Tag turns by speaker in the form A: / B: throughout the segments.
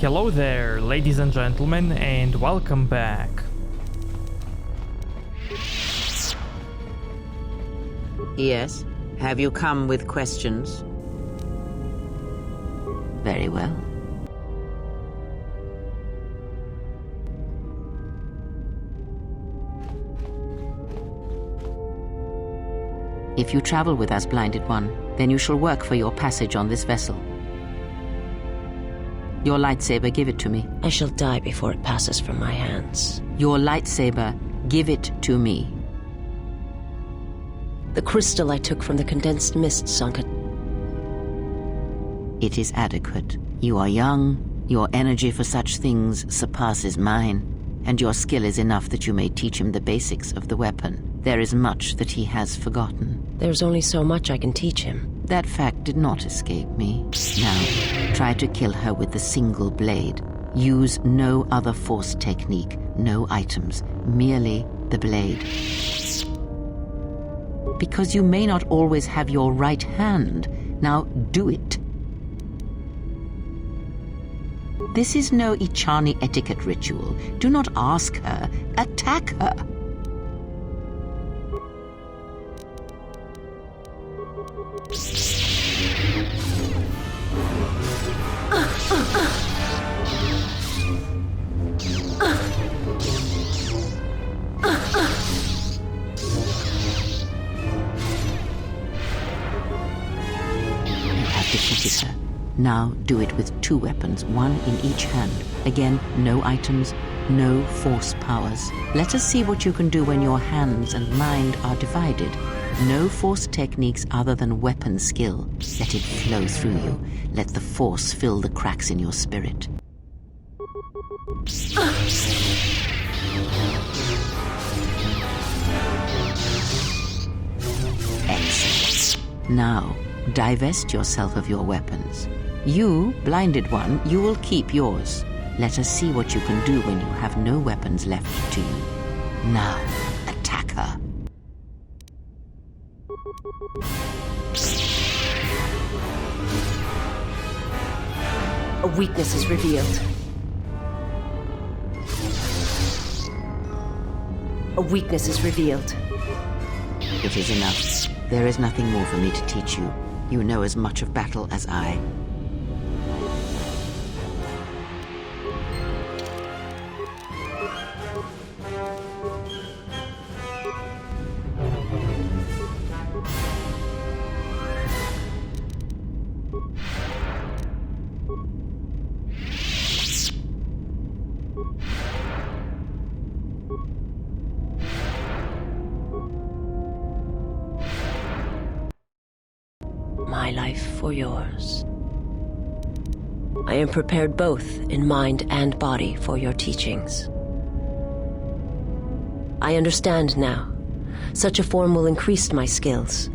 A: Hello there, ladies and gentlemen, and welcome back.
B: Yes? Have you come with questions? Very well. If you travel with us, Blinded One, then you shall work for your passage on this vessel. Your lightsaber, give it to me.
C: I shall die before it passes from my hands.
B: Your lightsaber, give it to me.
C: The crystal I took from the condensed mist sunk it.
B: It is adequate. You are young, your energy for such things surpasses mine, and your skill is enough that you may teach him the basics of the weapon. There is much that he has forgotten.
C: There's only so much I can teach him.
B: That fact did not escape me. Now, try to kill her with the single blade. Use no other force technique, no items, merely the blade. Because you may not always have your right hand. Now do it. This is no Ichani etiquette ritual. Do not ask her, attack her. Defeated her. Now do it with two weapons, one in each hand. Again, no items, no force powers. Let us see what you can do when your hands and mind are divided. No force techniques other than weapon skill. Let it flow through you. Let the force fill the cracks in your spirit. Excellent. Now, divest yourself of your weapons. You, Blinded One, you will keep yours. Let us see what you can do when you have no weapons left to you. Now, attack her.
C: A weakness is revealed. A weakness is revealed.
B: It is enough. There is nothing more for me to teach you. You know as much of battle as I.
C: My life for yours. I am prepared both in mind and body for your teachings. I understand now. Such a form will increase my skills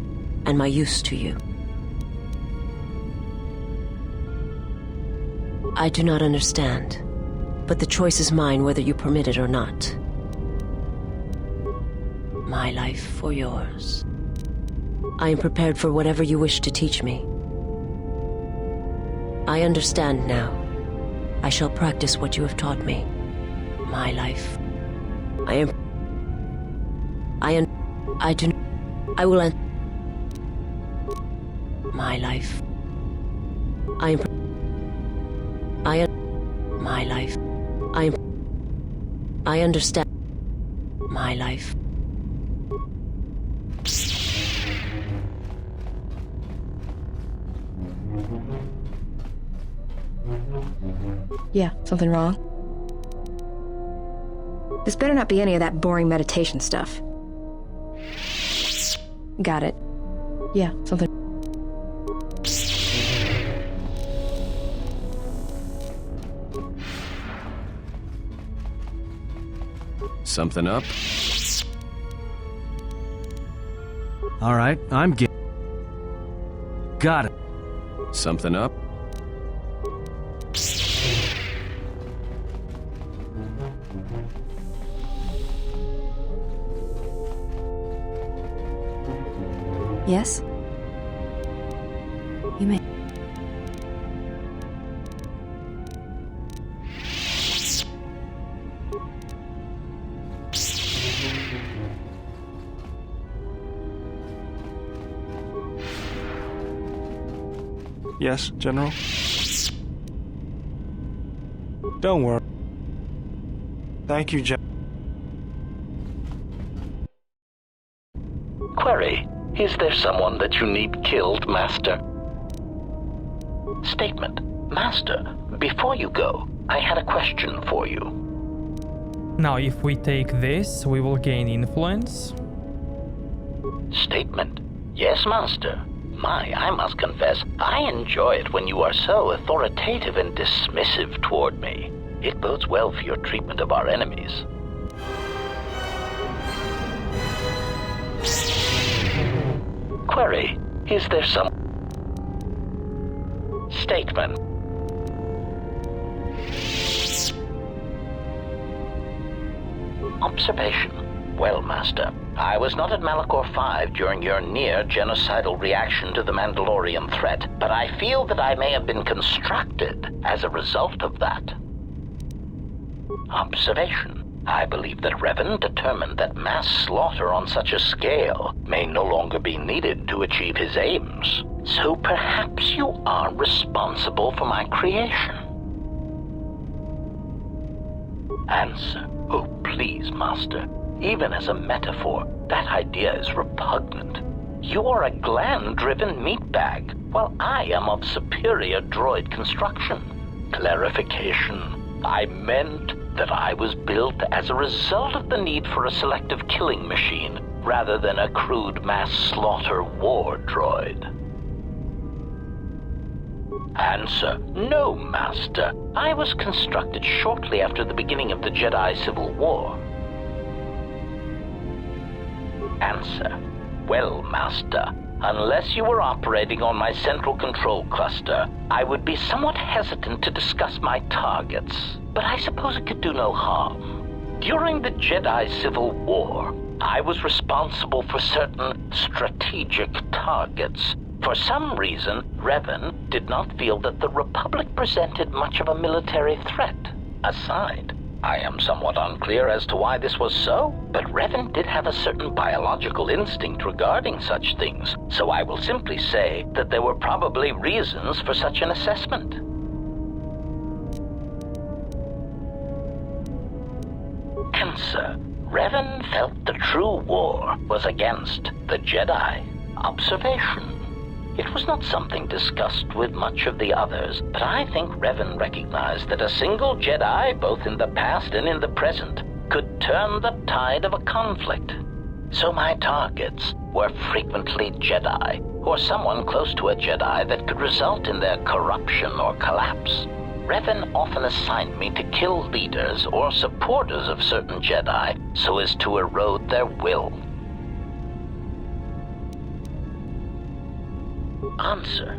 C: and my use to you. I do not understand, but the choice is mine whether you permit it or not. My life for yours. I am prepared for whatever you wish to teach me. I understand now. I shall practice what you have taught me. My life. I will my life. My life. I understand. My life.
D: Yeah, something wrong? This better not be any of that boring meditation stuff. Got it. Yeah, something...
E: Something up? All right, I'm got it. Something up?
D: Yes? You may...
F: Yes, General? Don't worry. Thank you, General.
G: Query. Is there someone that you need killed, Master? Statement. Master, before you go, I had a question for you.
A: Now, if we take this, we will gain influence.
G: Statement. Yes, Master. I must confess, I enjoy it when you are so authoritative and dismissive toward me. It bodes well for your treatment of our enemies. Query. Is there some... Statement. Observation. Well, Master, I was not at Malachor 5 during your near-genocidal reaction to the Mandalorian threat, but I feel that I may have been constructed as a result of that. Observation. I believe that Revan determined that mass slaughter on such a scale may no longer be needed to achieve his aims. So perhaps you are responsible for my creation. Answer. Oh, please, Master. Even as a metaphor, that idea is repugnant. You are a gland-driven meatbag, while I am of superior droid construction. Clarification. I meant that I was built as a result of the need for a selective killing machine, rather than a crude mass slaughter war droid. Answer. No, Master. I was constructed shortly after the beginning of the Jedi Civil War. Answer. Well, Master, unless you were operating on my central control cluster, I would be somewhat hesitant to discuss my targets, but I suppose it could do no harm. During the Jedi Civil War, I was responsible for certain strategic targets. For some reason, Revan did not feel that the Republic presented much of a military threat. Aside, I am somewhat unclear as to why this was so, but Revan did have a certain biological instinct regarding such things, so I will simply say that there were probably reasons for such an assessment. Answer. Revan felt the true war was against the Jedi. Observation. It was not something discussed with much of the others, but I think Revan recognized that a single Jedi, both in the past and in the present, could turn the tide of a conflict. So my targets were frequently Jedi, or someone close to a Jedi that could result in their corruption or collapse. Revan often assigned me to kill leaders or supporters of certain Jedi so as to erode their will. Answer.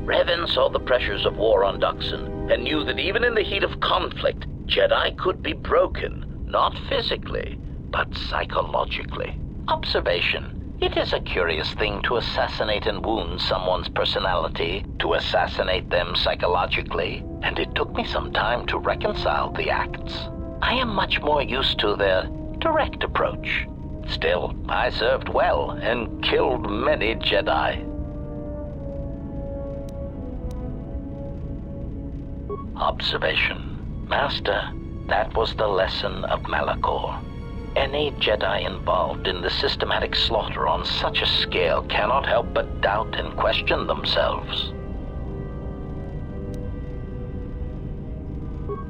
G: Revan saw the pressures of war on Duxon and knew that even in the heat of conflict, Jedi could be broken, not physically, but psychologically. Observation. It is a curious thing to assassinate and wound someone's personality, to assassinate them psychologically, and it took me some time to reconcile the acts. I am much more used to their direct approach. Still, I served well and killed many Jedi. Observation. Master, that was the lesson of Malachor. Any Jedi involved in the systematic slaughter on such a scale cannot help but doubt and question themselves.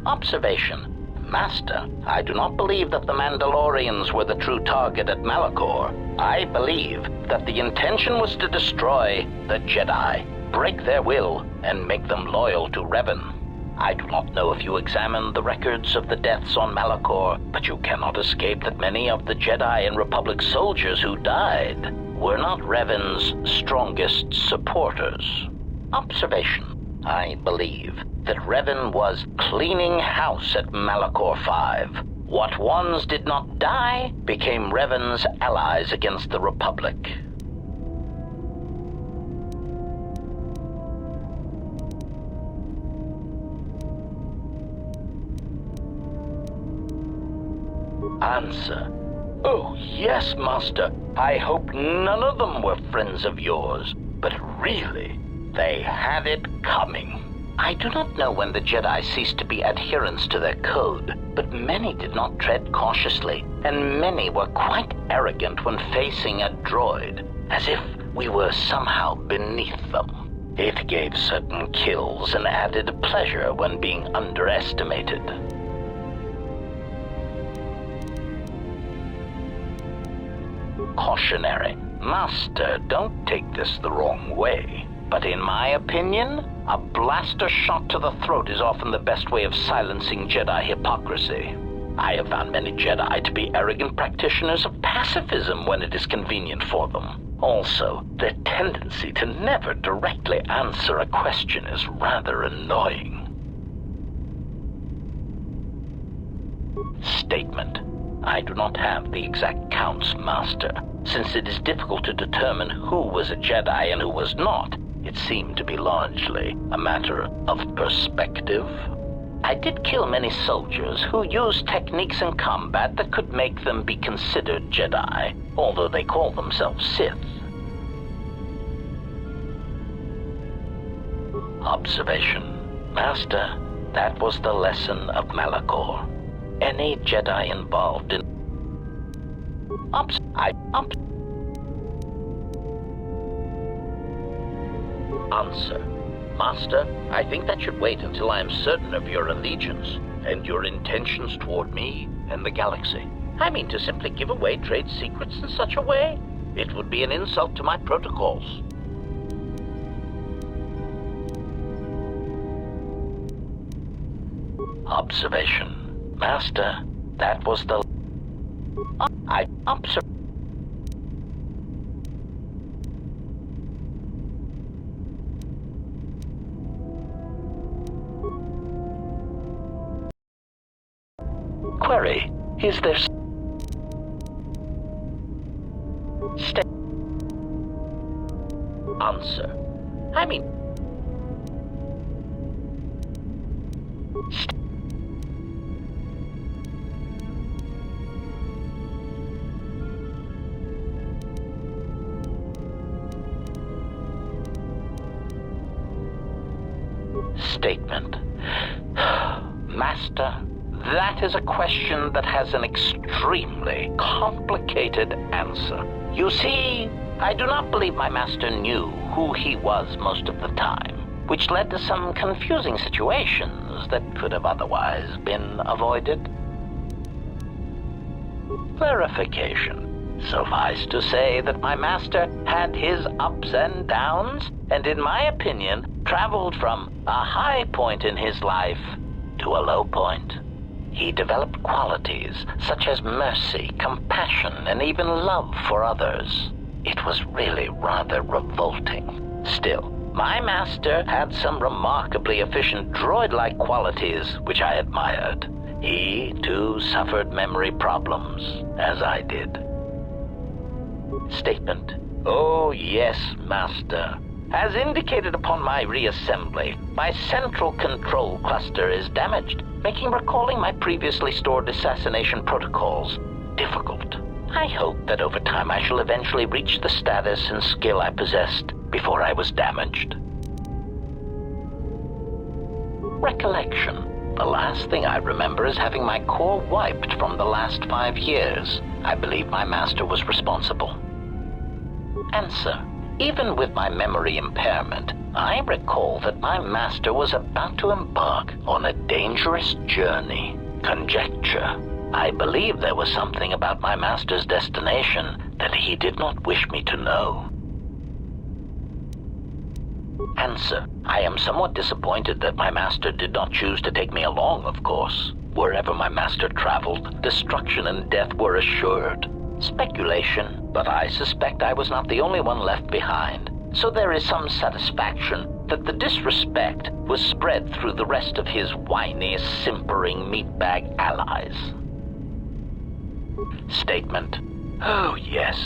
G: Observation. Master, I do not believe that the Mandalorians were the true target at Malachor. I believe that the intention was to destroy the Jedi, break their will, and make them loyal to Revan. I do not know if you examined the records of the deaths on Malachor, but you cannot escape that many of the Jedi and Republic soldiers who died were not Revan's strongest supporters. Observation. I believe that Revan was cleaning house at Malachor 5. What ones did not die became Revan's allies against the Republic. Answer. Oh, yes, Master. I hope none of them were friends of yours. But really, They had it coming. I do not know when the Jedi ceased to be adherents to their code, but many did not tread cautiously, and many were quite arrogant when facing a droid, as if we were somehow beneath them. It gave certain kills and added pleasure when being underestimated. Cautionary. Master, don't take this the wrong way, but in my opinion, a blaster shot to the throat is often the best way of silencing Jedi hypocrisy. I have found many Jedi to be arrogant practitioners of pacifism when it is convenient for them. Also, their tendency to never directly answer a question is rather annoying. Statement. I do not have the exact counts, Master. Since it is difficult to determine who was a Jedi and who was not, it seemed to be largely a matter of perspective. I did kill many soldiers who used techniques in combat that could make them be considered Jedi, although they call themselves Sith. Observation. Master, that was the lesson of Malachor. Any Jedi involved in Answer. Master, I think that should wait until I am certain of your allegiance and your intentions toward me and the galaxy. I mean, to simply give away trade secrets in such a way, it would be an insult to my protocols. Observation. Master, that was the... Query, is there... Answer. I mean... Statement. Master, that is a question that has an extremely complicated answer. You see, I do not believe my master knew who he was most of the time, which led to some confusing situations that could have otherwise been avoided. Clarification. Suffice to say that my master had his ups and downs, and in my opinion, traveled from a high point in his life to a low point. He developed qualities such as mercy, compassion, and even love for others. It was really rather revolting. Still, my master had some remarkably efficient droid-like qualities which I admired. He, too, suffered memory problems, as I did. Statement. Oh, yes, Master. As indicated upon my reassembly, my central control cluster is damaged, making recalling my previously stored assassination protocols difficult. I hope that over time I shall eventually reach the status and skill I possessed before I was damaged. Recollection. The last thing I remember is having my core wiped from the last 5 years. I believe my master was responsible. Answer. Even with my memory impairment, I recall that my master was about to embark on a dangerous journey. Conjecture. I believe there was something about my master's destination that he did not wish me to know. Answer. I am somewhat disappointed that my master did not choose to take me along, of course. Wherever my master traveled, destruction and death were assured. Speculation, but I suspect I was not the only one left behind. So there is some satisfaction that the disrespect was spread through the rest of his whiny, simpering meatbag allies. Statement. Oh, yes.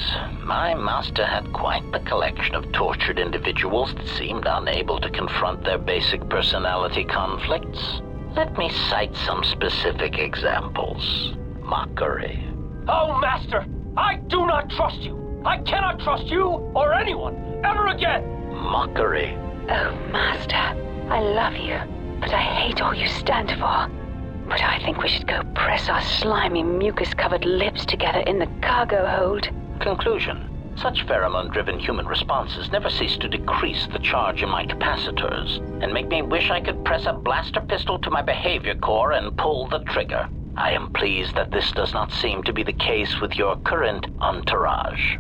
G: My master had quite the collection of tortured individuals that seemed unable to confront their basic personality conflicts. Let me cite some specific examples. Mockery.
H: Oh, Master! I do not trust you! I cannot trust you or anyone ever again!
G: Mockery.
I: Oh, Master, I love you, but I hate all you stand for. But I think we should go press our slimy, mucus-covered lips together in the cargo hold.
G: Conclusion. Such pheromone-driven human responses never cease to decrease the charge in my capacitors, and make me wish I could press a blaster pistol to my behavior core and pull the trigger. I am pleased that this does not seem to be the case with your current entourage.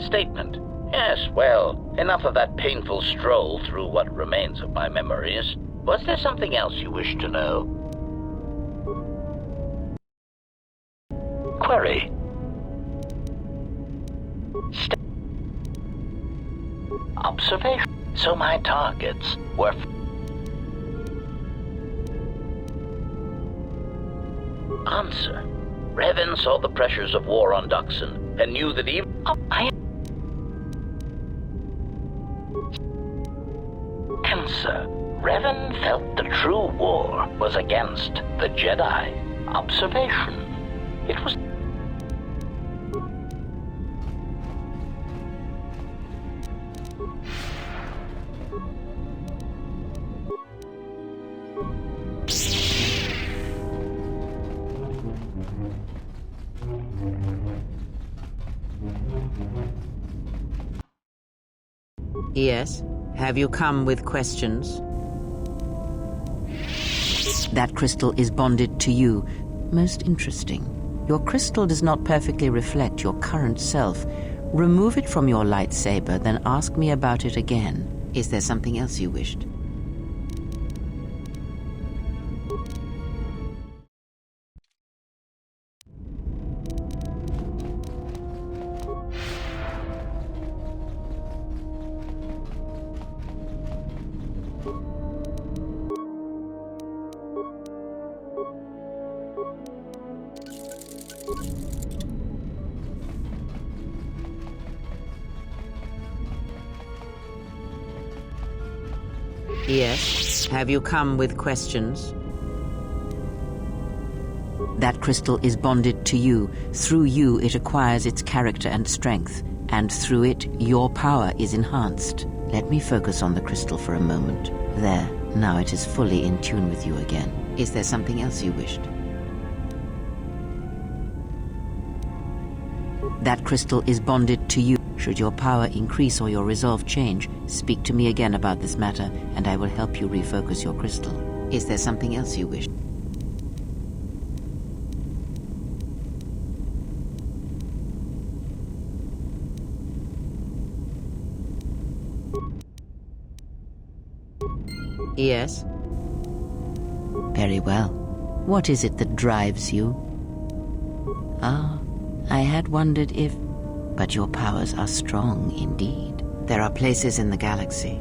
G: Statement. Yes, well, enough of that painful stroll through what remains of my memories. Was there something else you wish to know? Query. Observation. So my targets were... Answer. Revan saw the pressures of war on Duxon and knew that even... Answer. Revan felt the true war was against the Jedi. Observation. It was...
B: Yes? Have you come with questions? That crystal is bonded to you. Most interesting. Your crystal does not perfectly reflect your current self. Remove it from your lightsaber, then ask me about it again. Is there something else you wished? Yes. Have you come with questions? That crystal is bonded to you. Through you, it acquires its character and strength, and through it, your power is enhanced. Let me focus on the crystal for a moment. There, now it is fully in tune with you again. Is there something else you wished? That crystal is bonded to you. Should your power increase or your resolve change, speak to me again about this matter, and I will help you refocus your crystal. Is there something else you wish? Yes? Very well. What is it that drives you? Ah, I had wondered if... But your powers are strong indeed. There are places in the galaxy,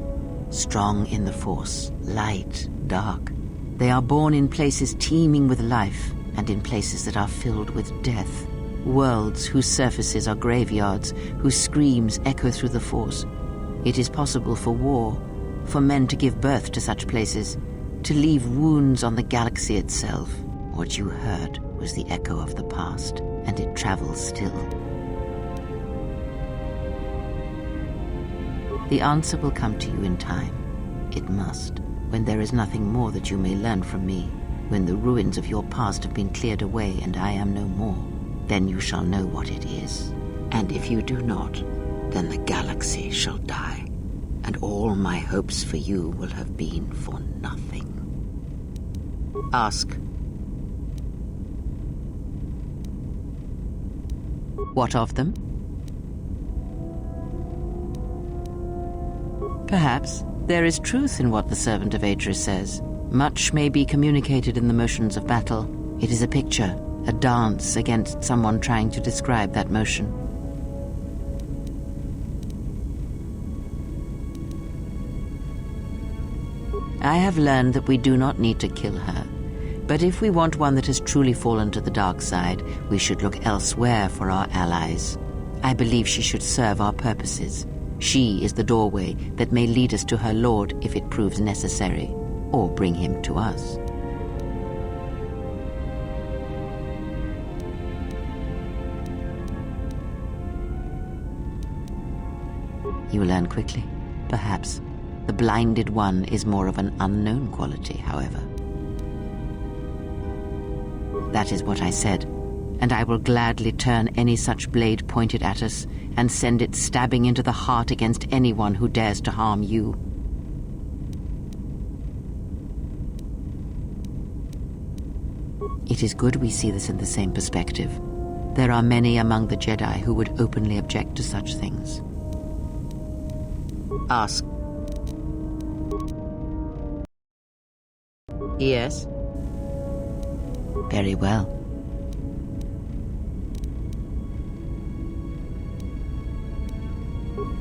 B: strong in the Force, light, dark. They are born in places teeming with life, and in places that are filled with death. Worlds whose surfaces are graveyards, whose screams echo through the Force. It is possible for war, for men to give birth to such places, to leave wounds on the galaxy itself. What you heard was the echo of the past, and it travels still. The answer will come to you in time. It must, when there is nothing more that you may learn from me, when the ruins of your past have been cleared away and I am no more, then you shall know what it is. And if you do not, then the galaxy shall die, and all my hopes for you will have been for nothing. Ask. What of them? Perhaps there is truth in what the servant of Aedra says. Much may be communicated in the motions of battle. It is a picture, a dance against someone trying to describe that motion. I have learned that we do not need to kill her. But if we want one that has truly fallen to the dark side, we should look elsewhere for our allies. I believe she should serve our purposes. She is the doorway that may lead us to her lord if it proves necessary, or bring him to us. You learn quickly, perhaps. The blinded one is more of an unknown quality, however. That is what I said, and I will gladly turn any such blade pointed at us and send it stabbing into the heart against anyone who dares to harm you. It is good we see this in the same perspective. There are many among the Jedi who would openly object to such things. Ask. Yes? Very well.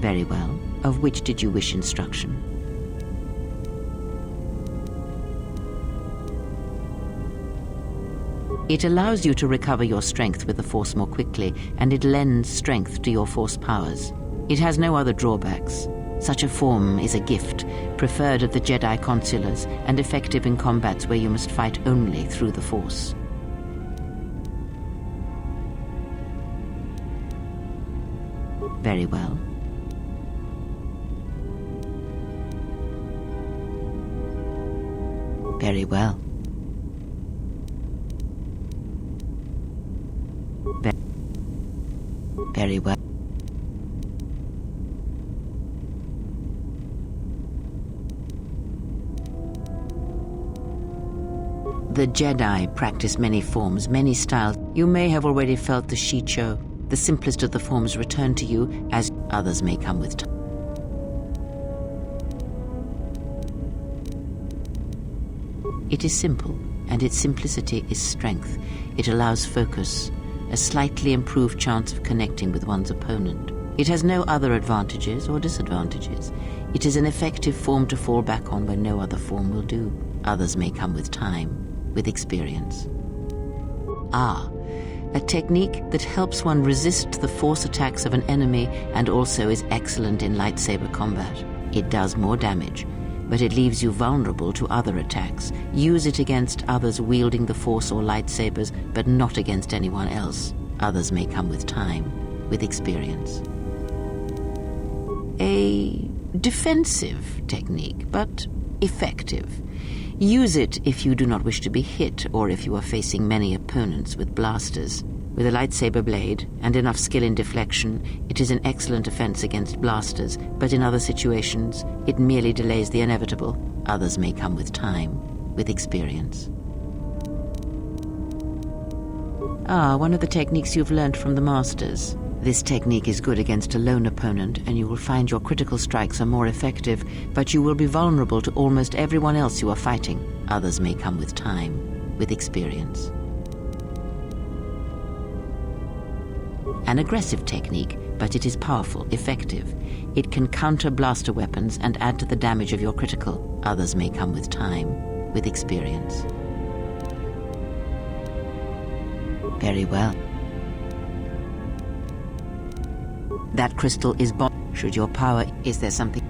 B: Very well. Of which did you wish instruction? It allows you to recover your strength with the Force more quickly, and it lends strength to your Force powers. It has no other drawbacks. Such a form is a gift, preferred at the Jedi consulars, and effective in combats where you must fight only through the Force. Very well. Very well. Very well. The Jedi practice many forms, many styles. You may have already felt the Shicho, the simplest of the forms, return to you, as others may come with time. It is simple, and its simplicity is strength. It allows focus, a slightly improved chance of connecting with one's opponent. It has no other advantages or disadvantages. It is an effective form to fall back on when no other form will do. Others may come with time, with experience. Ah, a technique that helps one resist the Force attacks of an enemy and also is excellent in lightsaber combat. It does more damage, but it leaves you vulnerable to other attacks. Use it against others wielding the Force or lightsabers, but not against anyone else. Others may come with time, with experience. A defensive technique, but effective. Use it if you do not wish to be hit, or if you are facing many opponents with blasters. With a lightsaber blade and enough skill in deflection, it is an excellent defense against blasters, but in other situations, it merely delays the inevitable. Others may come with time, with experience. Ah, one of the techniques you've learned from the Masters. This technique is good against a lone opponent, and you will find your critical strikes are more effective, but you will be vulnerable to almost everyone else you are fighting. Others may come with time, with experience. An aggressive technique, but it is powerful, effective. It can counter blaster weapons and add to the damage of your critical. Others may come with time, with experience. Very well. That crystal is should your power... Is there something...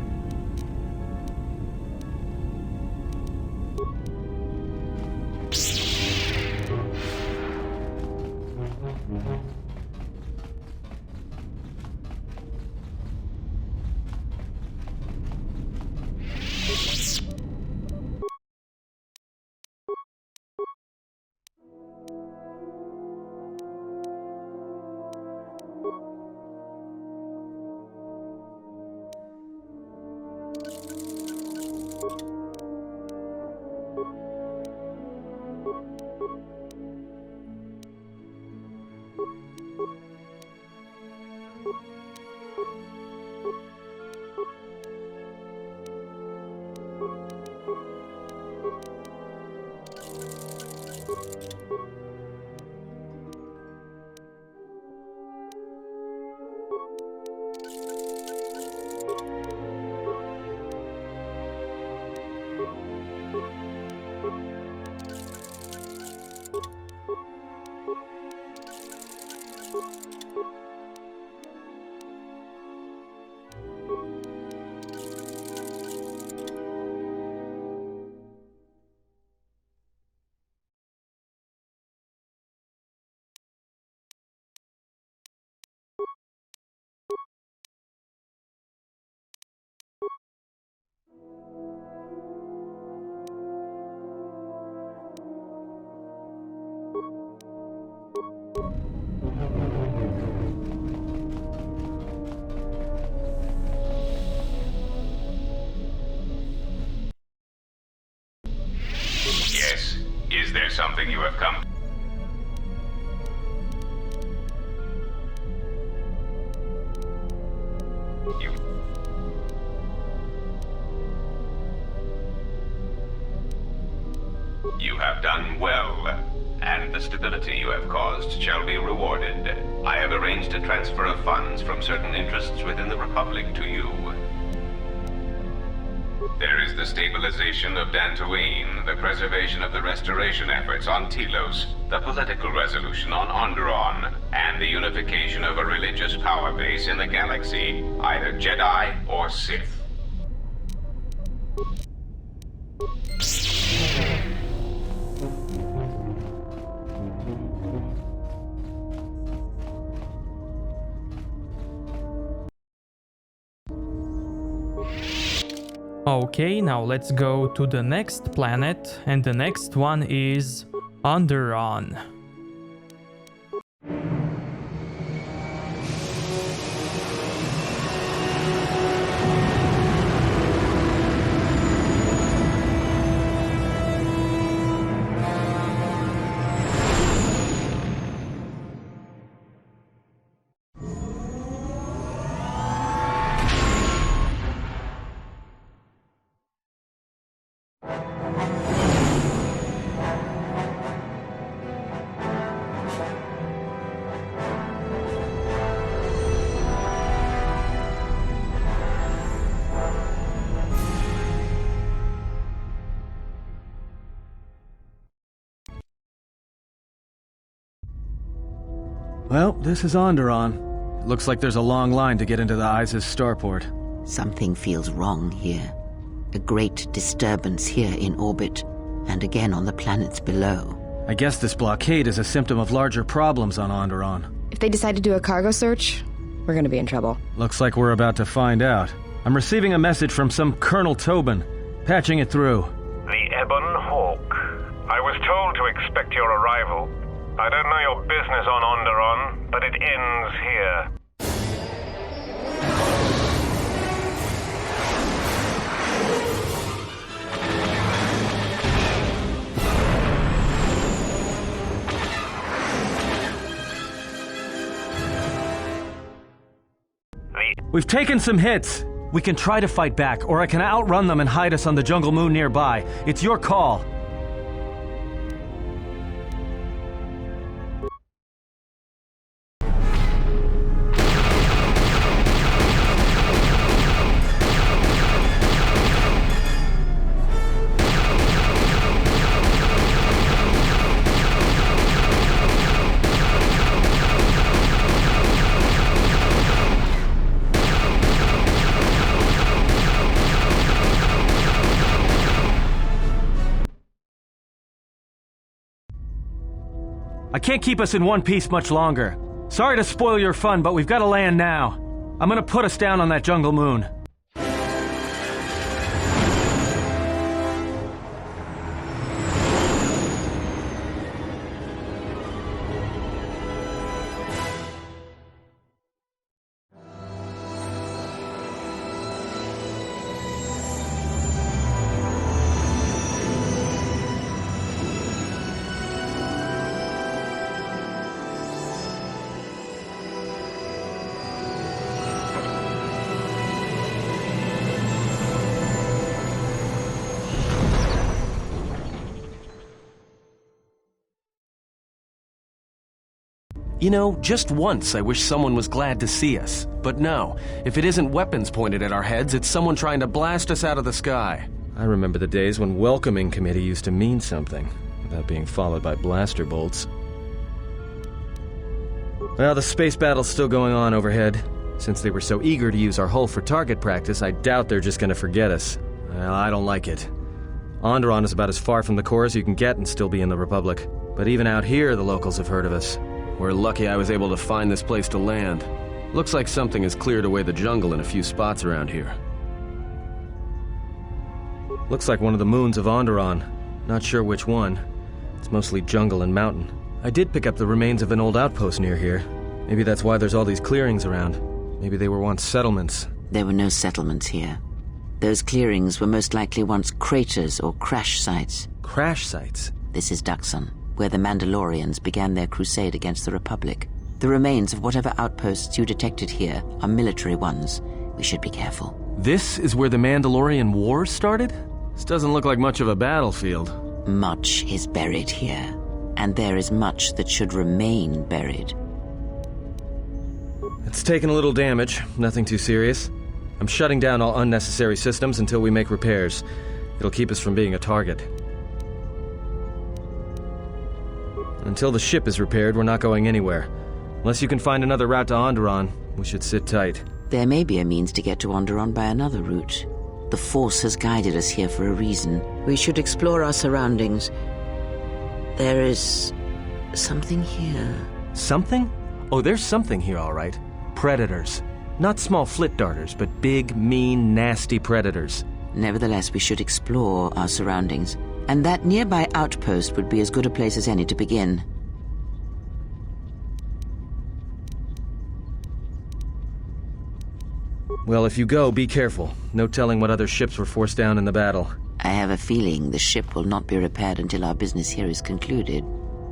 J: something you have come... You have done well, and the stability you have caused shall be rewarded. I have arranged a transfer of funds from certain interests within the Republic to you. There is the stabilization of Dantooine, the preservation of the restoration efforts on Telos, the political resolution on Onderon, and the unification of a religious power base in the galaxy, either Jedi or Sith.
A: Okay, now let's go to the next planet, and the next one is Onderon.
E: Well, this is Onderon. It looks like there's a long line to get into the Isis starport.
B: Something feels wrong here. A great disturbance here in orbit, and again on the planets below.
E: I guess this blockade is a symptom of larger problems on Onderon.
D: If they decide to do a cargo search, we're gonna be in trouble.
E: Looks like we're about to find out. I'm receiving a message from some Colonel Tobin. Patching it through.
K: The Ebon Hawk. I was told to expect your arrival. I don't know your business on Onderon, but it ends here.
E: We've taken some hits. We can try to fight back, or I can outrun them and hide us on the jungle moon nearby. It's your call. I can't keep us in one piece much longer. Sorry to spoil your fun, but we've got to land now. I'm gonna put us down on that jungle moon. You know, just once I wish someone was glad to see us. But no, if it isn't weapons pointed at our heads, it's someone trying to blast us out of the sky. I remember the days when welcoming committee used to mean something, without being followed by blaster bolts. Well, the space battle's still going on overhead. Since they were so eager to use our hull for target practice, I doubt they're just gonna forget us. Well, I don't like it. Onderon is about as far from the core as you can get and still be in the Republic. But even out here, the locals have heard of us. We're lucky I was able to find this place to land. Looks like something has cleared away the jungle in a few spots around here. Looks like one of the moons of Onderon. Not sure which one. It's mostly jungle and mountain. I did pick up the remains of an old outpost near here. Maybe that's why there's all these clearings around. Maybe they were once settlements.
B: There were no settlements here. Those clearings were most likely once craters or crash sites.
E: Crash sites?
B: This is Duxon, where the Mandalorians began their crusade against the Republic. The remains of whatever outposts you detected here are military ones. We should be careful.
E: This is where the Mandalorian Wars started? This doesn't look like much of a battlefield.
B: Much is buried here, and there is much that should remain buried.
E: It's taken a little damage, nothing too serious. I'm shutting down all unnecessary systems until we make repairs. It'll keep us from being a target. Until the ship is repaired, we're not going anywhere. Unless you can find another route to Onderon, we should sit tight.
B: There may be a means to get to Onderon by another route. The Force has guided us here for a reason. We should explore our surroundings. There is something here.
E: Something? Oh, there's something here, all right. Predators. Not small flit darters, but big, mean, nasty predators.
B: Nevertheless, we should explore our surroundings. And that nearby outpost would be as good a place as any to begin.
E: Well, if you go, be careful. No telling what other ships were forced down in the battle.
B: I have a feeling the ship will not be repaired until our business here is concluded.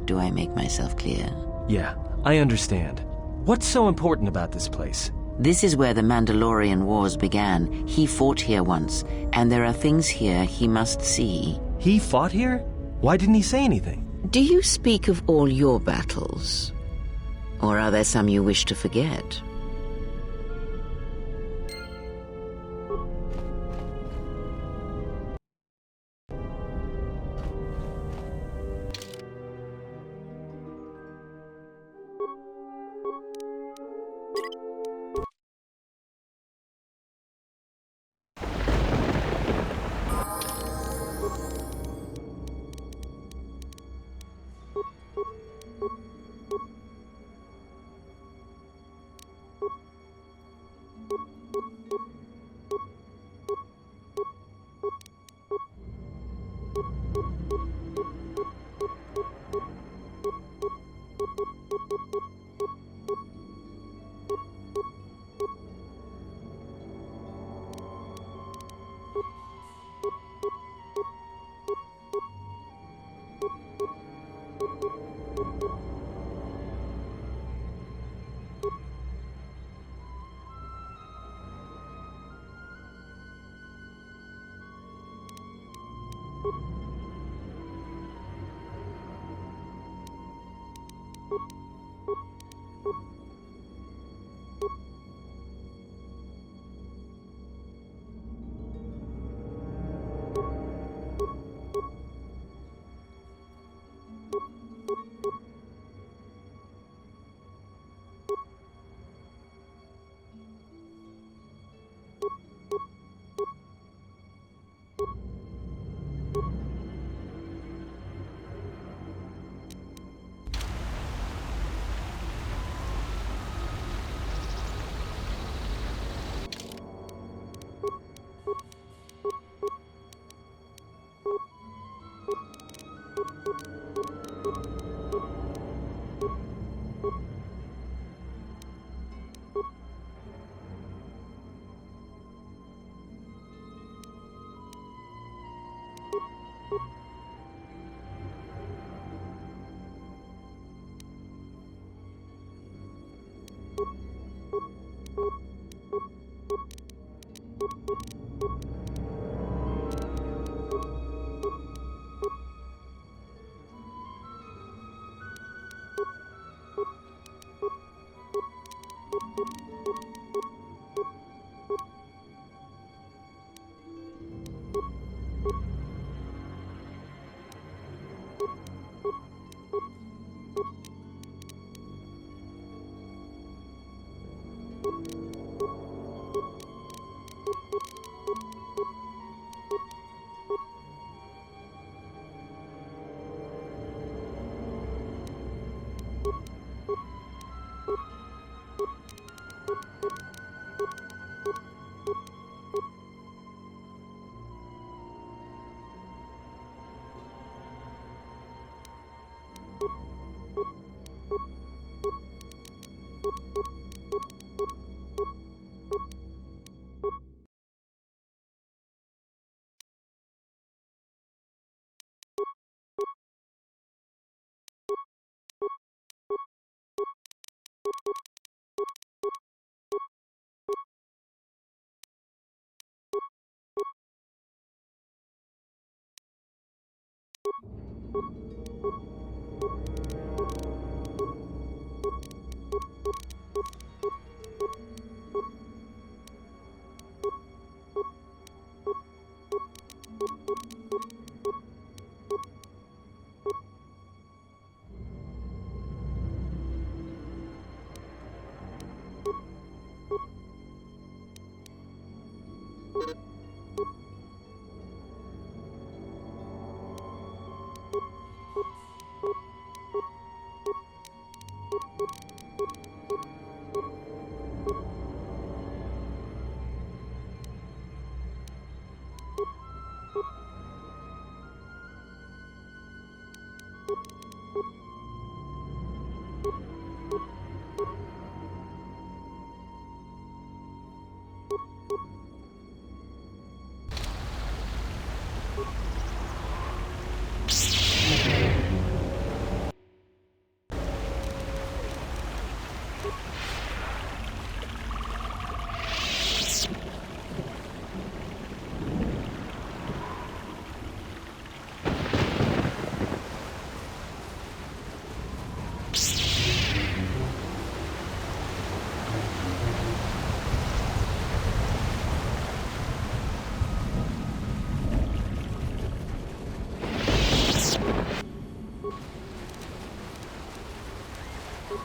B: Do I make myself clear?
E: Yeah, I understand. What's so important about this place?
B: This is where the Mandalorian Wars began. He fought here once, and there are things here he must see.
E: He fought here? Why didn't he say anything?
B: Do you speak of all your battles? Or are there some you wish to forget?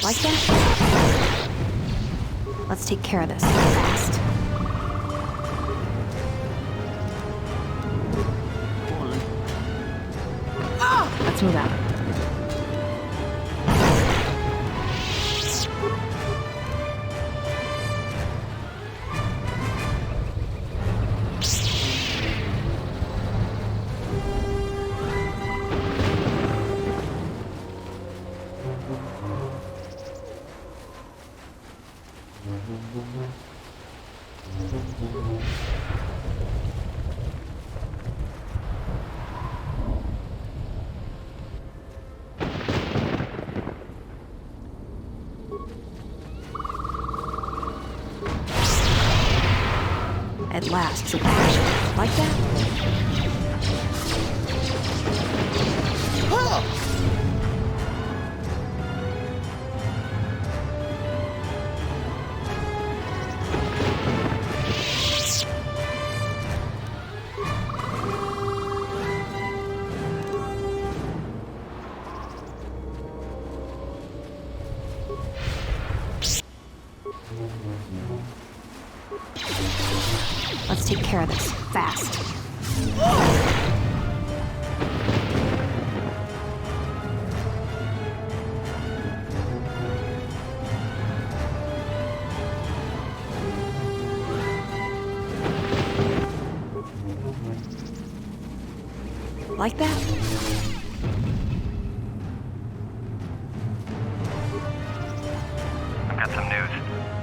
L: Like that? Let's take care of this fast. Let's move out. At last, some action. Like that? Let's take care of this fast. Like that?
M: I've got some news.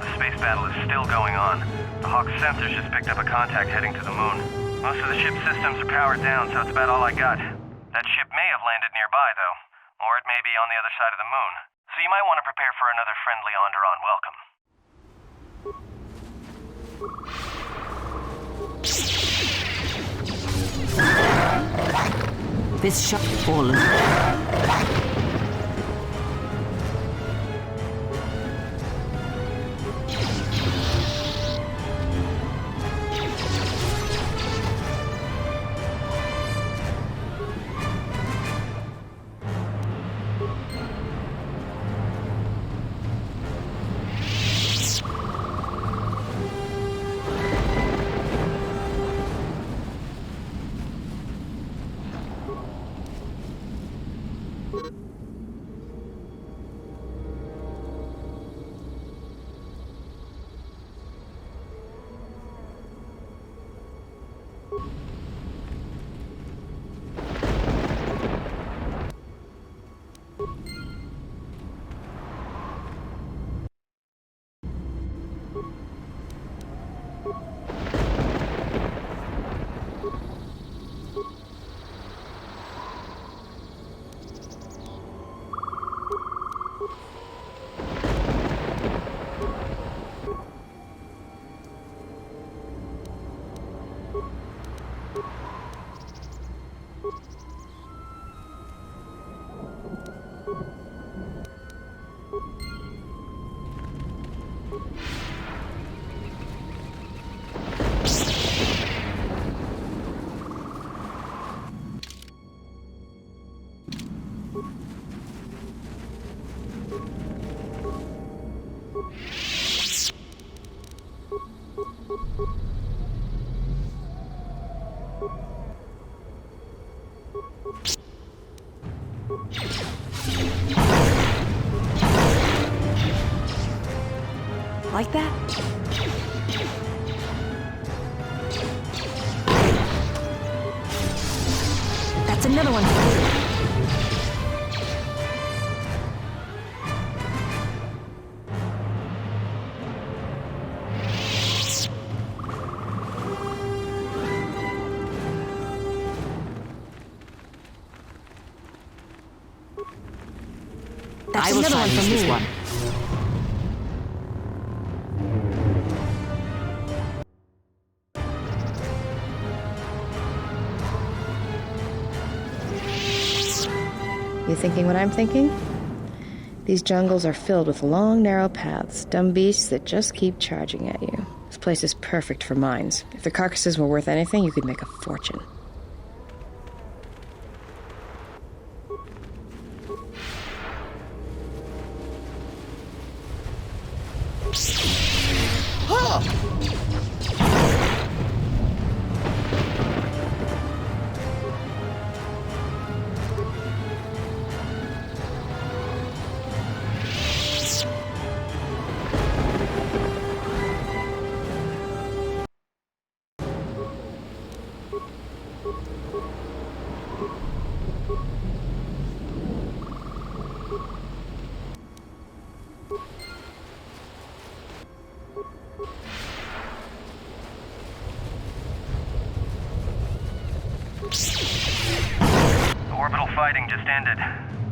M: The space battle is still going on. The Hawk's sensors just picked up a contact heading to the moon. Most of the ship's systems are powered down, so it's about all I got. That ship may have landed nearby, though. Or it may be on the other side of the moon. So you might want to prepare for another friendly Onderon welcome.
B: This shot fallen.
L: Like that? That's another one for you. That's
B: I will
L: another one
B: silence
L: for
B: this
L: me.
B: one.
D: You thinking what I'm thinking? These jungles are filled with long, narrow paths, dumb beasts that just keep charging at you. This place is perfect for mines. If the carcasses were worth anything, you could make a fortune.
M: The orbital fighting just ended.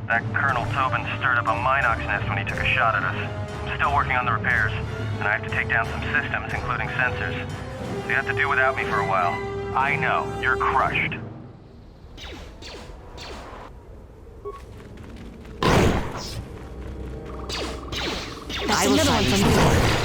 M: That Colonel Tobin stirred up a Minox nest when he took a shot at us. I'm still working on the repairs, and I have to take down some systems, including sensors. So you have to do without me for a while. I know, you're crushed.
L: That's another one for me.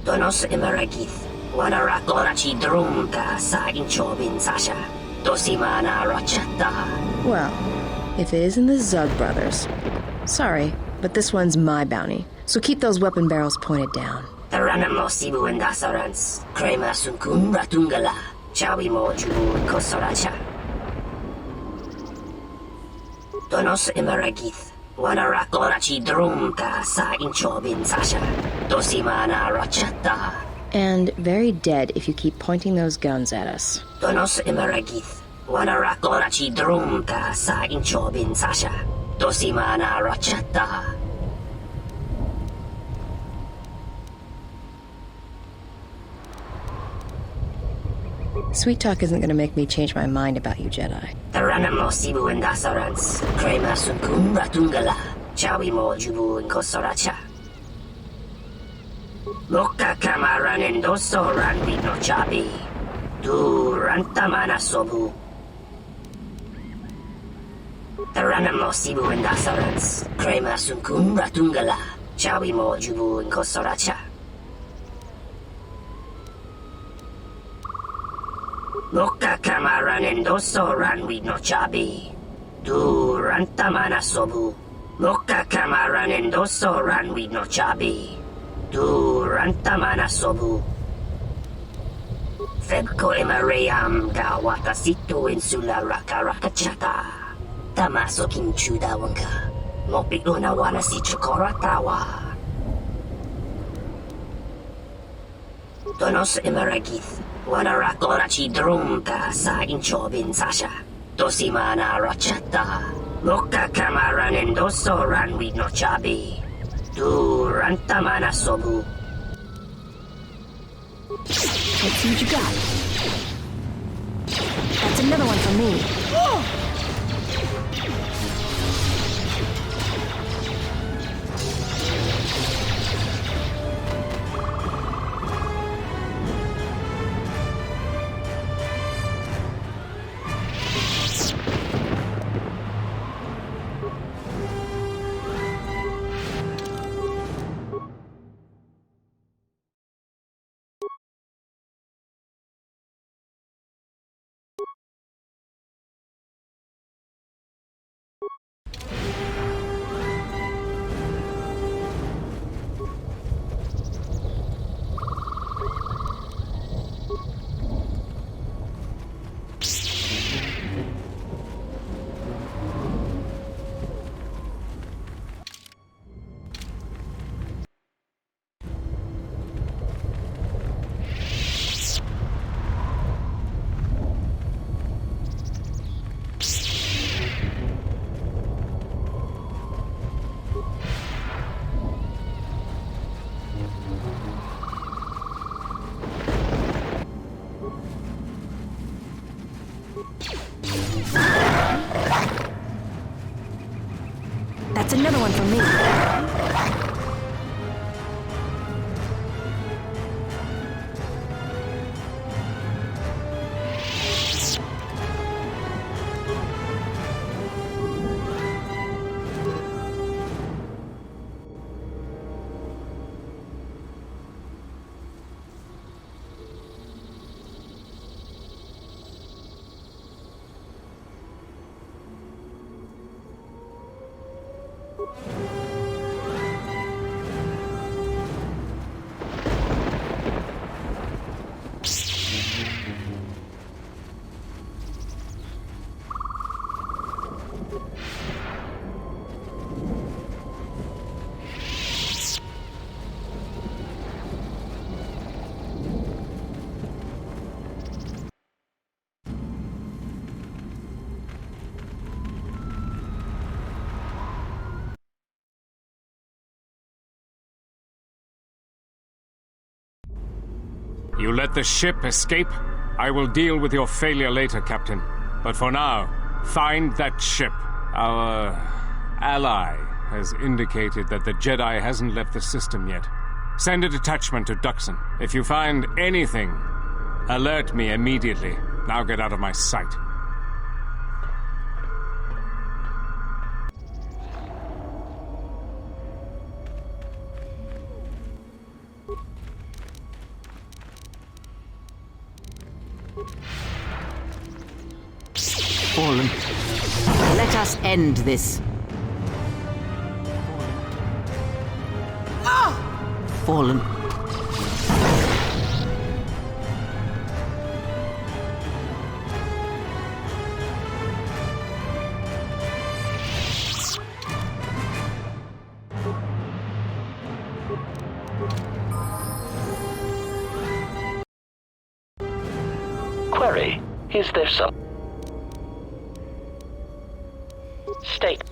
N: Donos Imaragith, Wanara Gorachi Drumka sa Inchobin Sasha, Dosimana Rochata.
D: Well, if it isn't the Zug brothers. Sorry, but this one's my bounty, so keep those weapon barrels pointed down.
N: Taranamo Sibu and Dasarans, Krema Sunkun Ratungala, Chawi Moju Kosoracha. Donos Imaragith, Wanara Gorachi Drumka sa Inchobin Sasha, Dosimana Rochata.
D: And very dead if you keep pointing those guns at us.
N: Donos Imaragith, Wanara Gorachi Drumka sa Inchobin Sasha, Dosimana Rochata.
D: Sweet talk isn't going to make me change my mind about you, Jedi.
N: Taranamo Sibu and Dasarans, Krema Sunkun Ratungala, Chawi Mojubu and Kosoracha. Moka Kamaran and Doso Ranbi no Chabi, Du Rantamana Sobu. Taranamo Sibu and Dasarans, Krema Sunkun Ratungala, Chawi Mojubu and Kosoracha. Moka Kamaran and Doso Ranbi no Chabi, Du Rantamana Sobu. Moka Kamaran and Doso Ranbi no Chabi, Du Rantamana Sobu. Febko Emarayam da Watasitu Insula Rakarakachata. Tamaso Kinchuda Wanka. Mopi Una Wanasi Chokoratawa. Donos Emaragith. Wanara Gorachi Drumka sa Inchobin Sasha. Dosimana Rochata. Moka Kamaran and Doso Ranwi no Chabi. Du Rantamana Sobu.
L: Let's see what you got. That's another one for me. That's another one for me.
O: You let the ship escape? I will deal with your failure later, Captain. But for now, find that ship. Our ally has indicated that the Jedi hasn't left the system yet. Send a detachment to Duxon. If you find anything, alert me immediately. Now get out of my sight.
B: Fallen. Let us end this. Fallen.
G: Query, is there some... State.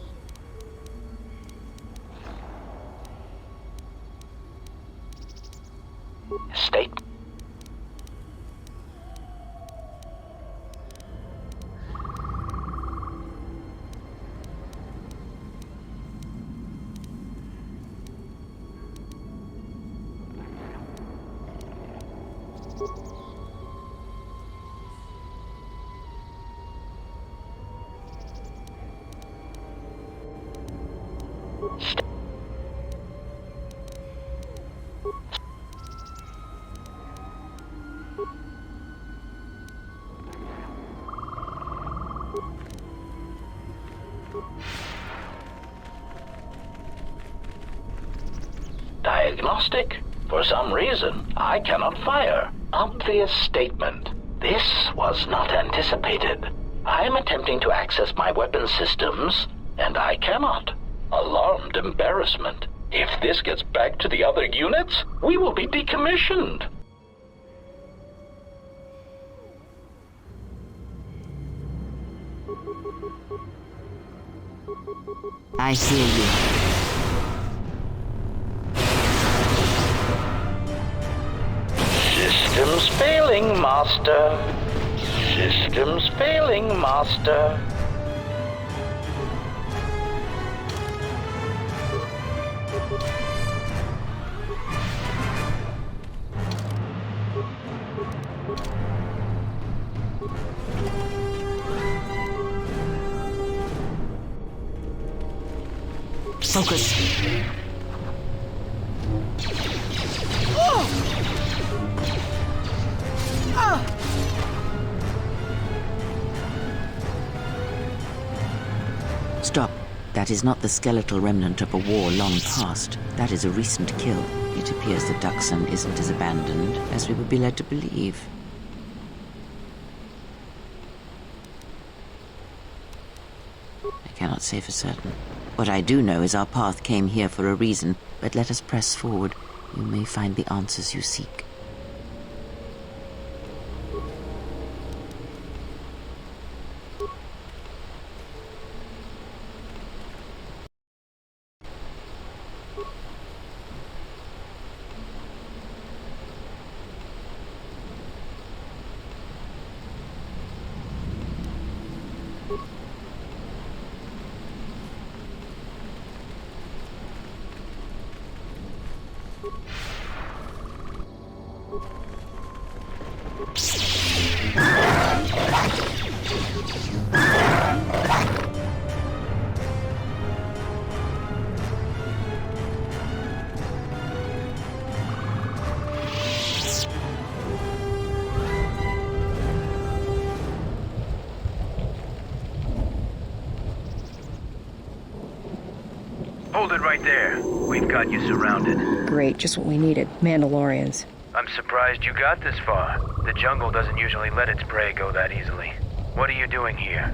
G: State. Diagnostic? For some reason, I cannot fire. Obvious statement. This was not anticipated. I am attempting to access my weapon systems, and I cannot. Alarmed embarrassment. If this gets back to the other units, we will be decommissioned.
B: I hear you.
G: Systems failing, Master. Systems failing, Master.
B: Focus. Stop. That is not the skeletal remnant of a war long past. That is a recent kill. It appears that Duxon isn't as abandoned as we would be led to believe. I cannot say for certain. What I do know is our path came here for a reason, but let us press forward. You may find the answers you seek.
P: Hold it right there. We've got you surrounded.
D: Great, just what we needed. Mandalorians.
P: I'm surprised you got this far. The jungle doesn't usually let its prey go that easily. What are you doing here?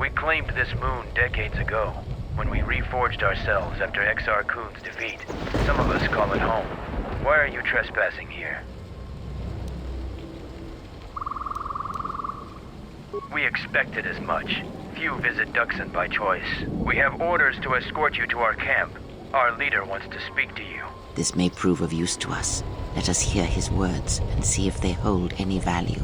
P: We claimed this moon decades ago, when we reforged ourselves after Exar Kun's defeat. Some of us call it home. Why are you trespassing here? We expected as much. Few visit Duxon by choice. We have orders to escort you to our camp. Our leader wants to speak to you.
B: This may prove of use to us. Let us hear his words and see if they hold any value.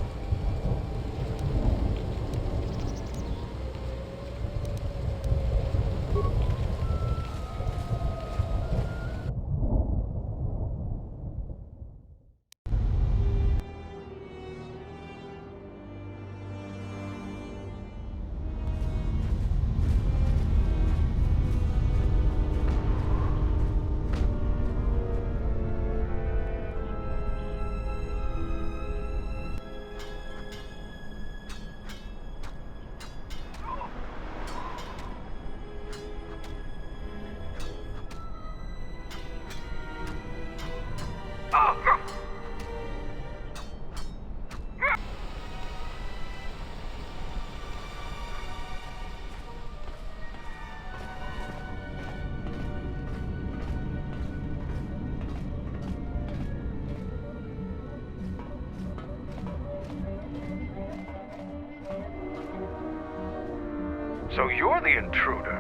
P: So you're the intruder.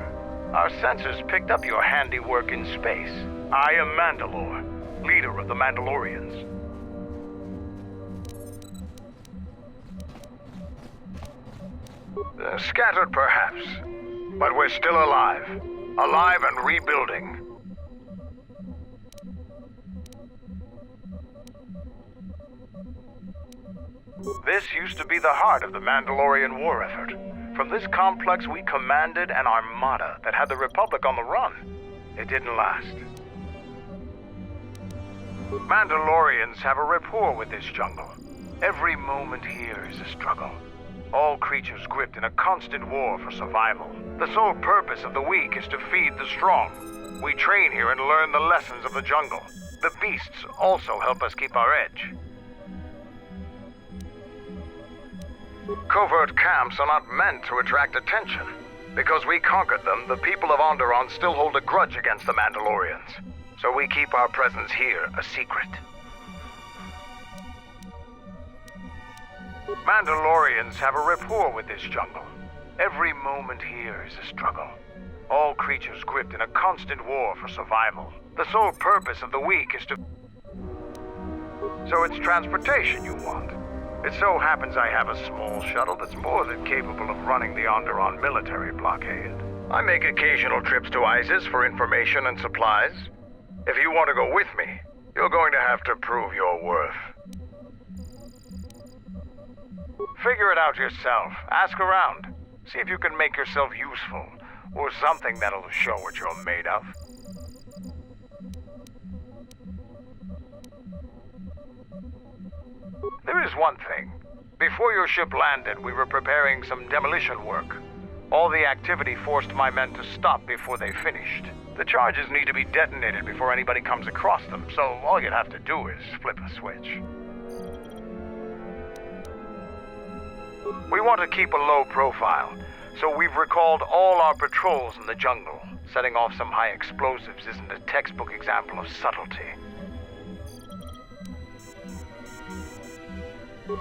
P: Our sensors picked up your handiwork in space. I am Mandalore, leader of the Mandalorians. Scattered perhaps, but we're still alive. Alive and rebuilding. This used to be the heart of the Mandalorian war effort. From this complex, we commanded an armada that had the Republic on the run. It didn't last. Mandalorians have a rapport with this jungle. Every moment here is a struggle. All creatures gripped in a constant war for survival. The sole purpose of the weak is to feed the strong. We train here and learn the lessons of the jungle. The beasts also help us keep our edge. Covert camps are not meant to attract attention. Because we conquered them, the people of Onderon still hold a grudge against the Mandalorians. So we keep our presence here a secret. Mandalorians have a rapport with this jungle. Every moment here is a struggle. All creatures gripped in a constant war for survival. The sole purpose of the weak is to... So it's transportation you want. It so happens I have a small shuttle that's more than capable of running the Onderon military blockade. I make occasional trips to ISIS for information and supplies. If you want to go with me, you're going to have to prove your worth. Figure it out yourself. Ask around. See if you can make yourself useful, or something that'll show what you're made of. There is one thing. Before your ship landed, we were preparing some demolition work. All the activity forced my men to stop before they finished. The charges need to be detonated before anybody comes across them, so all you'd have to do is flip a switch. We want to keep a low profile, so we've recalled all our patrols in the jungle. Setting off some high explosives isn't a textbook example of subtlety.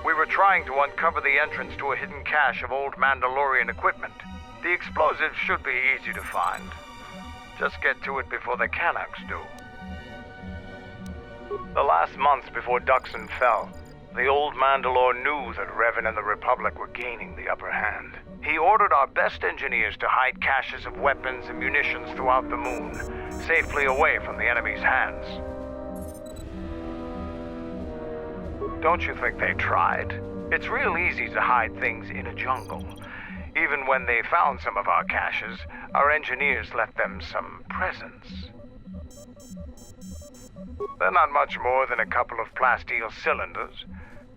P: We were trying to uncover the entrance to a hidden cache of old Mandalorian equipment. The explosives should be easy to find. Just get to it before the Canucks do. The last months before Duxon fell, the old Mandalore knew that Revan and the Republic were gaining the upper hand. He ordered our best engineers to hide caches of weapons and munitions throughout the moon, safely away from the enemy's hands. Don't you think they tried? It's real easy to hide things in a jungle. Even when they found some of our caches, our engineers left them some presents. They're not much more than a couple of plasteel cylinders.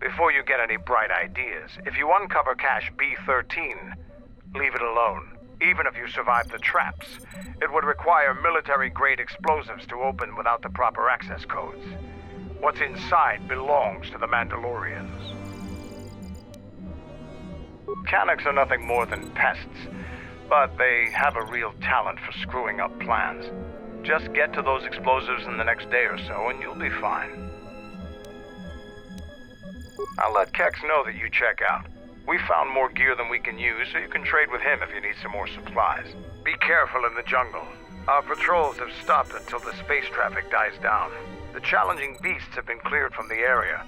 P: Before you get any bright ideas, if you uncover cache B13, leave it alone. Even if you survive the traps, it would require military-grade explosives to open without the proper access codes. What's inside belongs to the Mandalorians. Canics are nothing more than pests, but they have a real talent for screwing up plans. Just get to those explosives in the next day or so, and you'll be fine. I'll let Kex know that you check out. We found more gear than we can use, so you can trade with him if you need some more supplies. Be careful in the jungle. Our patrols have stopped until the space traffic dies down. The challenging beasts have been cleared from the area,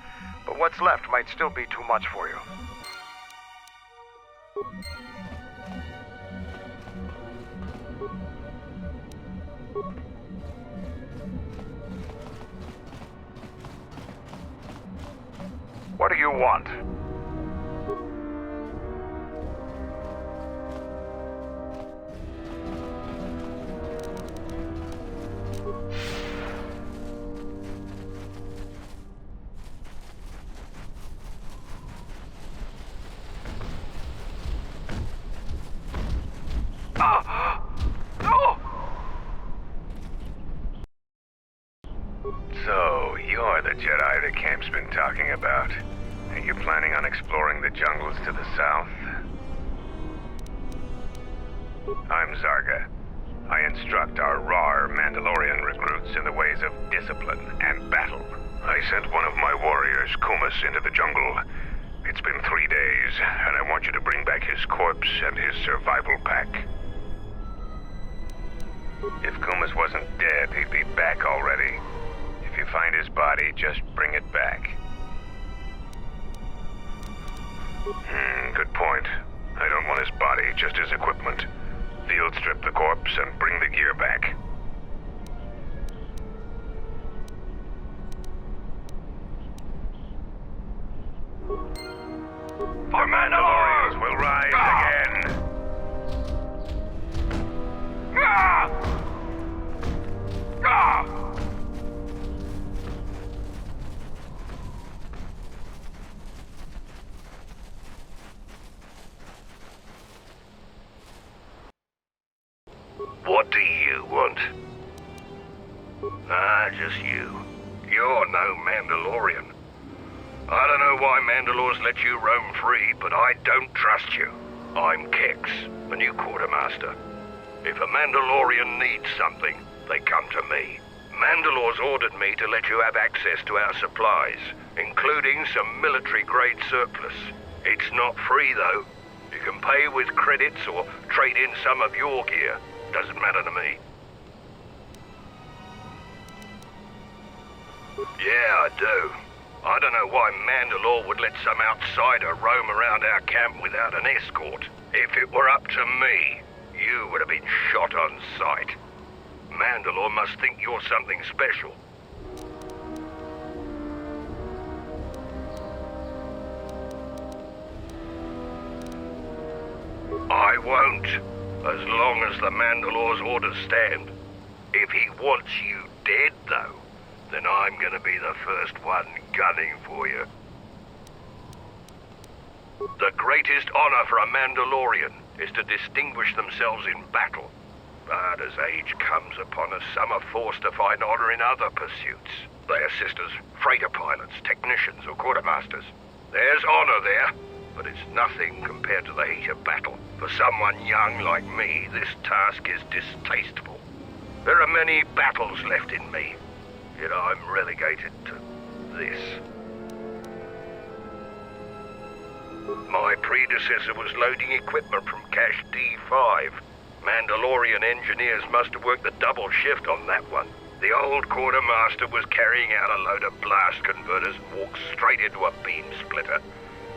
P: but what's left might still be too much for you. What do you want?
J: So, you're the Jedi the camp's been talking about. Are you planning on exploring the jungles to the south? I'm Zarga. I instruct our raw Mandalorian recruits in the ways of discipline and battle. I sent one of my warriors, Kumas, into the jungle. It's been 3 days, and I want you to bring back his corpse and his survival pack. If Kumas wasn't dead, he'd be back already. If you find his body, just bring it back. Good point. I don't want his body, just his equipment. Field strip the corpse and bring the gear back. The Mandalorians will rise again! What do you want? Just you. You're no Mandalorian. I don't know why Mandalores let you roam free, but I don't trust you. I'm Kex, the new quartermaster. If a Mandalorian needs something, they come to me. Mandalore's ordered me to let you have access to our supplies, including some military-grade surplus. It's not free, though. You can pay with credits or trade in some of your gear. Doesn't matter to me. Yeah, I do. I don't know why Mandalore would let some outsider roam around our camp without an escort. If it were up to me, you would have been shot on sight. Mandalore must think you're something special. I won't, as long as the Mandalore's orders stand. If he wants you dead, though, then I'm gonna be the first one gunning for you. The greatest honor for a Mandalorian is to distinguish themselves in battle. But as age comes upon us, some are forced to find honor in other pursuits. They assist as freighter pilots, technicians, or quartermasters. There's honor there, but it's nothing compared to the heat of battle. For someone young like me, this task is distasteful. There are many battles left in me, yet I'm relegated to this. My predecessor was loading equipment from Cache D5. Mandalorian engineers must have worked the double shift on that one. The old quartermaster was carrying out a load of blast converters and walked straight into a beam splitter.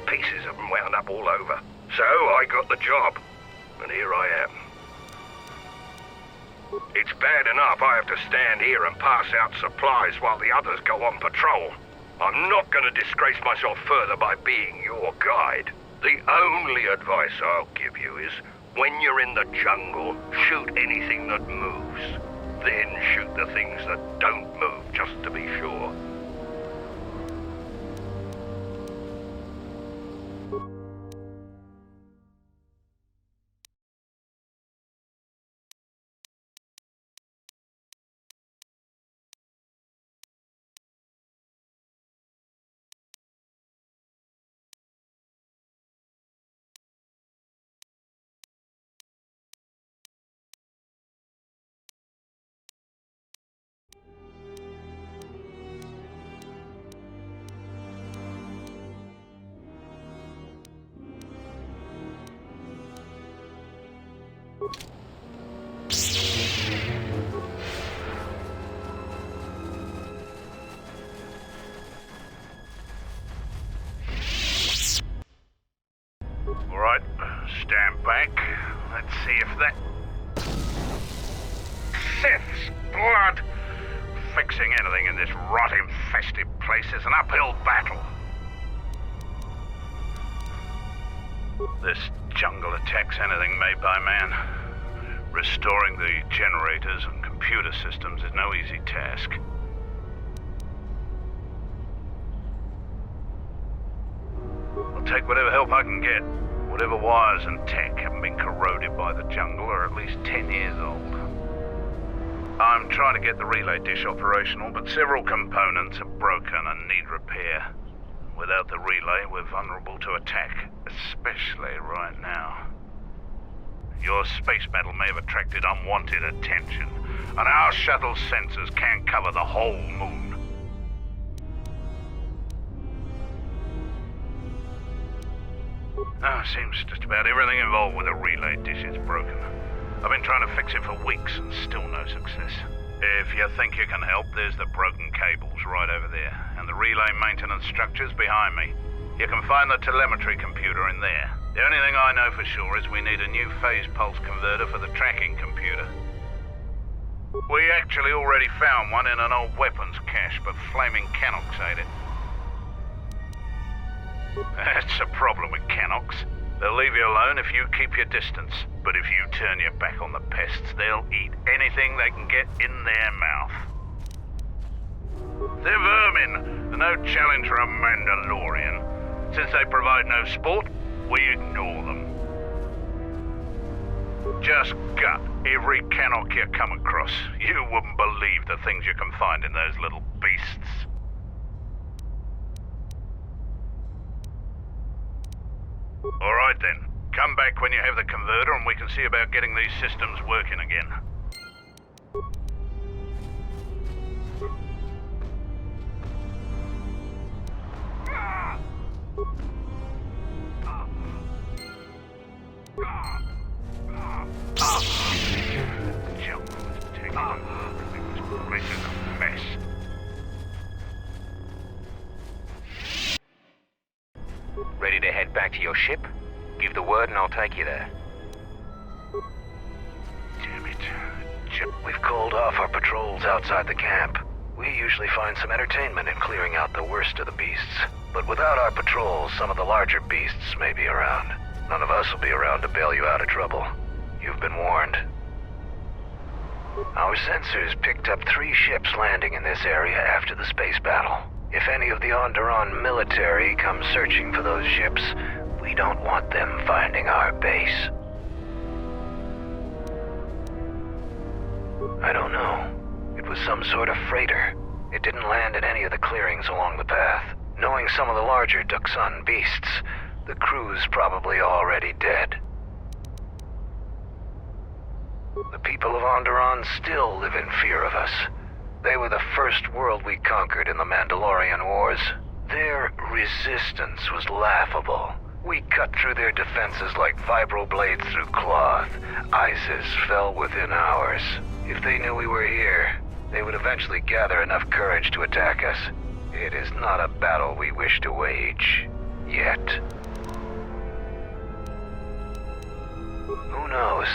J: Pieces of them wound up all over. So I got the job, and here I am. It's bad enough I have to stand here and pass out supplies while the others go on patrol. I'm not going to disgrace myself further by being your guide. The only advice I'll give you is, when you're in the jungle, shoot anything that moves.
P: then shoot the things that don't move just to be sure. Alright, stand back. Let's see if that... Sith's blood! Fixing anything in this rot-infested place is an uphill battle. This jungle attacks anything made by man. Restoring the generators and computer systems is no easy task. I'll take whatever help I can get. Whatever wires and tech haven't been corroded by the jungle are at least 10 years old. I'm trying to get the relay dish operational, but several components are broken and need repair. Without the relay, we're vulnerable to attack, especially right now. Your space battle may have attracted unwanted attention, and our shuttle's sensors can't cover the whole moon. Seems just about everything involved with the relay dish is broken. I've been trying to fix it for weeks and still no success. If you think you can help, there's the broken cables right over there, and the relay maintenance structure's behind me. You can find the telemetry computer in there. The only thing I know for sure is we need a new phase pulse converter for the tracking computer. We actually already found one in an old weapons cache, but flaming Canox ate it. That's a problem with Canox. They'll leave you alone if you keep your distance. But if you turn your back on the pests, they'll eat anything they can get in their mouth. They're vermin, no challenge for a Mandalorian. Since they provide no sport, we ignore them. Just gut every Canox you come across. You wouldn't believe the things you can find in those little beasts. Alright then, come back when you have the converter and we can see about getting these systems working again. This is a mess.
Q: Ready to head back to your ship? Give the word and I'll take you there.
P: Damn it. We've called off our patrols outside the camp. We usually find some entertainment in clearing out the worst of the beasts. But without our patrols, some of the larger beasts may be around. None of us will be around to bail you out of trouble. You've been warned. Our sensors picked up 3 ships landing in this area after the space battle. If any of the Onderon military come searching for those ships, we don't want them finding our base. I don't know. It was some sort of freighter. It didn't land in any of the clearings along the path. Knowing some of the larger Vfxone beasts, the crew's probably already dead. The people of Onderon still live in fear of us. They were the first world we conquered in the Mandalorian Wars. Their resistance was laughable. We cut through their defenses like vibroblades through cloth. ISIS fell within hours. If they knew we were here, they would eventually gather enough courage to attack us. It is not a battle we wish to wage. Yet. Who knows?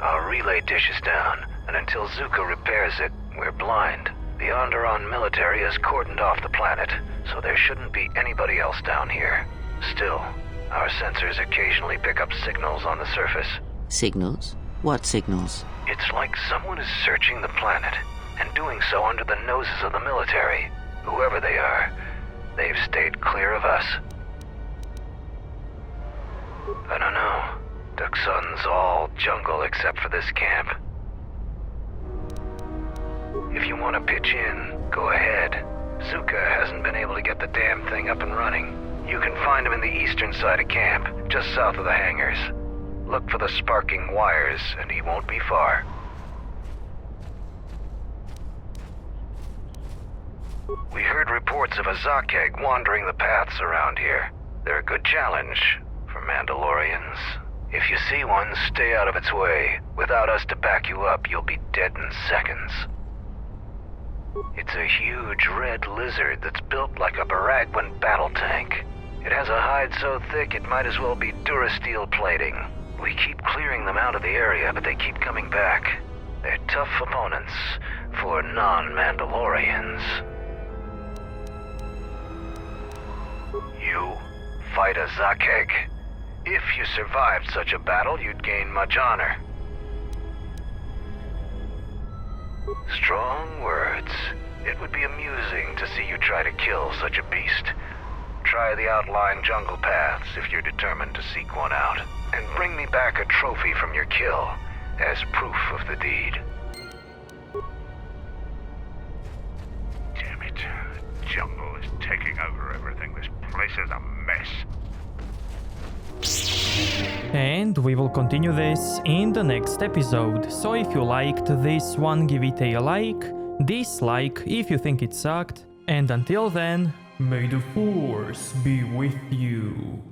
P: Our relay dish is down, and until Zuko repairs it, we're blind. The Onderon military has cordoned off the planet, so there shouldn't be anybody else down here. Still, our sensors occasionally pick up signals on the surface.
B: Signals? What signals?
P: It's like someone is searching the planet, and doing so under the noses of the military. Whoever they are, they've stayed clear of us. I don't know. Duxun's all jungle except for this camp. If you want to pitch in, go ahead. Zuka hasn't been able to get the damn thing up and running. You can find him in the eastern side of camp, just south of the hangars. Look for the sparking wires, and he won't be far. We heard reports of a Zakeg wandering the paths around here. They're a good challenge for Mandalorians. If you see one, stay out of its way. Without us to back you up, you'll be dead in seconds. It's a huge red lizard that's built like a Baragwin battle tank. It has a hide so thick it might as well be Durasteel plating. We keep clearing them out of the area, but they keep coming back. They're tough opponents for non-Mandalorians. You fight a Zakeg. If you survived such a battle, you'd gain much honor. Strong words. It would be amusing to see you try to kill such a beast. Try the outlying jungle paths if you're determined to seek one out. And bring me back a trophy from your kill as proof of the deed.
K: Damn it. The jungle is taking over everything. This place is a mess.
A: And we will continue this in the next episode. So if you liked this one, give it a like, dislike if you think it sucked, and until then, may the Force be with you.